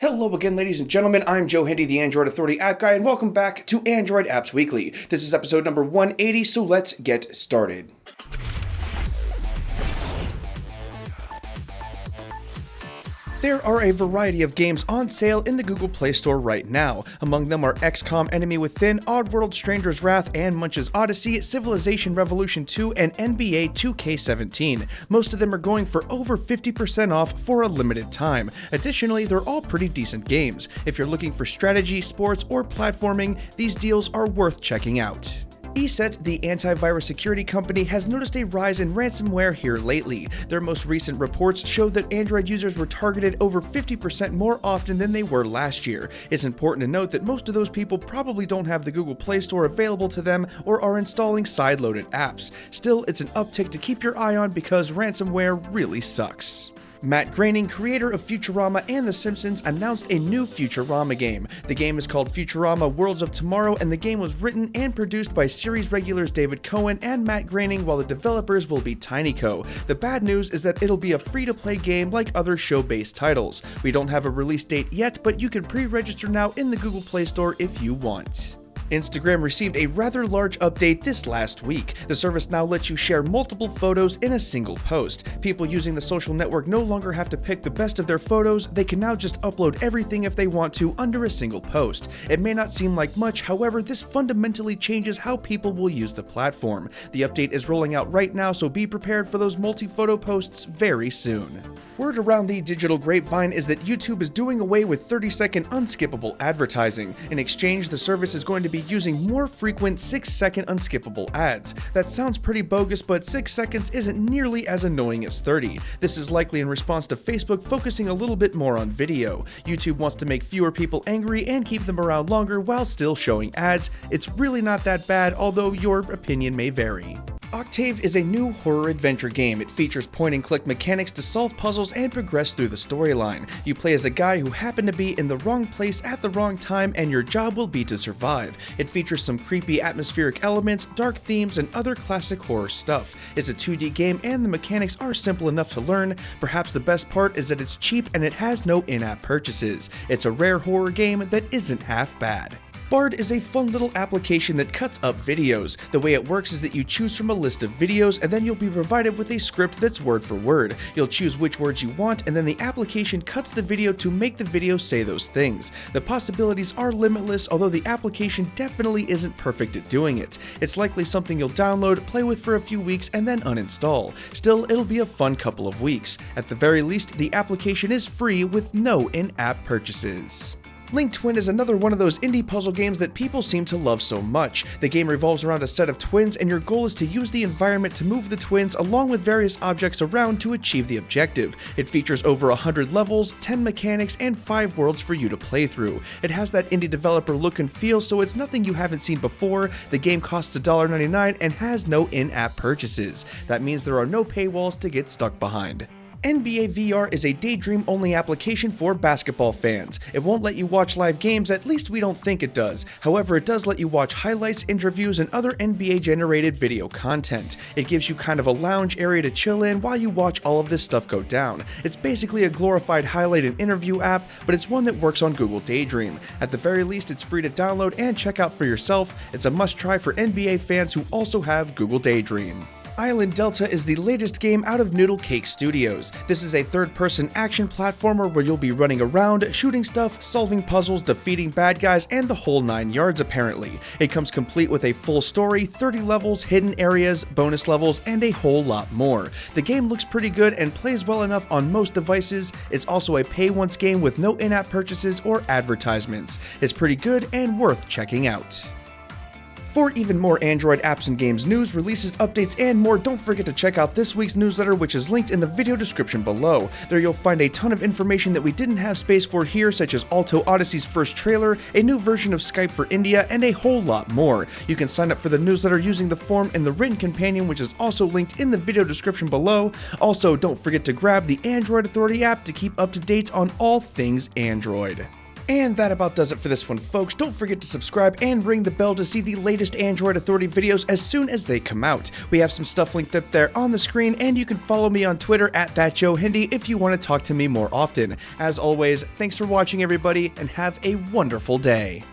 Hello again, ladies and gentlemen. I'm Joe Handy, the Android Authority app guy, and welcome back to Android Apps Weekly. This is episode number 180, so let's get started. There are a variety of games on sale in the Google Play Store right now. Among them are XCOM Enemy Within, Oddworld Stranger's Wrath, and Munch's Odyssey, Civilization Revolution 2, and NBA 2K17. Most of them are going for over 50% off for a limited time. Additionally, they're all pretty decent games. If you're looking for strategy, sports, or platforming, these deals are worth checking out. ESET, the antivirus security company, has noticed a rise in ransomware here lately. Their most recent reports show that Android users were targeted over 50% more often than they were last year. It's important to note that most of those people probably don't have the Google Play Store available to them or are installing side-loaded apps. Still, it's an uptick to keep your eye on because ransomware really sucks. Matt Groening, creator of Futurama and The Simpsons, announced a new Futurama game. The game is called Futurama Worlds of Tomorrow, and the game was written and produced by series regulars David Cohen and Matt Groening, while the developers will be TinyCo. The bad news is that it'll be a free-to-play game like other show-based titles. We don't have a release date yet, but you can pre-register now in the Google Play Store if you want. Instagram received a rather large update this last week. The service now lets you share multiple photos in a single post. People using the social network no longer have to pick the best of their photos. They can now just upload everything if they want to under a single post. It may not seem like much, however, this fundamentally changes how people will use the platform. The update is rolling out right now, so be prepared for those multi-photo posts very soon. Word around the digital grapevine is that YouTube is doing away with 30-second unskippable advertising. In exchange, the service is going to be using more frequent 6-second unskippable ads. That sounds pretty bogus, but 6 seconds isn't nearly as annoying as 30. This is likely in response to Facebook focusing a little bit more on video. YouTube wants to make fewer people angry and keep them around longer while still showing ads. It's really not that bad, although your opinion may vary. Octave is a new horror adventure game. It features point-and-click mechanics to solve puzzles and progress through the storyline. You play as a guy who happened to be in the wrong place at the wrong time, and your job will be to survive. It features some creepy atmospheric elements, dark themes, and other classic horror stuff. It's a 2D game, and the mechanics are simple enough to learn. Perhaps the best part is that it's cheap and it has no in-app purchases. It's a rare horror game that isn't half bad. Bard is a fun little application that cuts up videos. The way it works is that you choose from a list of videos, and then you'll be provided with a script that's word for word. You'll choose which words you want, and then the application cuts the video to make the video say those things. The possibilities are limitless, although the application definitely isn't perfect at doing it. It's likely something you'll download, play with for a few weeks, and then uninstall. Still, it'll be a fun couple of weeks. At the very least, the application is free with no in-app purchases. Link Twin is another one of those indie puzzle games that people seem to love so much. The game revolves around a set of twins, and your goal is to use the environment to move the twins along with various objects around to achieve the objective. It features over 100 levels, 10 mechanics, and 5 worlds for you to play through. It has that indie developer look and feel, so it's nothing you haven't seen before. The game costs $1.99 and has no in-app purchases. That means there are no paywalls to get stuck behind. NBA VR is a daydream-only application for basketball fans. It won't let you watch live games, at least we don't think it does. However, it does let you watch highlights, interviews, and other NBA-generated video content. It gives you kind of a lounge area to chill in while you watch all of this stuff go down. It's basically a glorified highlight and interview app, but it's one that works on Google Daydream. At the very least, it's free to download and check out for yourself. It's a must-try for NBA fans who also have Google Daydream. Island Delta is the latest game out of Noodle Cake Studios. This is a third-person action platformer where you'll be running around, shooting stuff, solving puzzles, defeating bad guys, and the whole 9 yards apparently. It comes complete with a full story, 30 levels, hidden areas, bonus levels, and a whole lot more. The game looks pretty good and plays well enough on most devices. It's also a pay-once game with no in-app purchases or advertisements. It's pretty good and worth checking out. For even more Android apps and games news, releases, updates, and more, don't forget to check out this week's newsletter, which is linked in the video description below. There you'll find a ton of information that we didn't have space for here, such as Alto Odyssey's first trailer, a new version of Skype for India, and a whole lot more. You can sign up for the newsletter using the form in the written companion, which is also linked in the video description below. Also, don't forget to grab the Android Authority app to keep up to date on all things Android. And that about does it for this one, folks. Don't forget to subscribe and ring the bell to see the latest Android Authority videos as soon as they come out. We have some stuff linked up there on the screen, and you can follow me on Twitter at ThatJoeHindy if you want to talk to me more often. As always, thanks for watching, everybody, and have a wonderful day.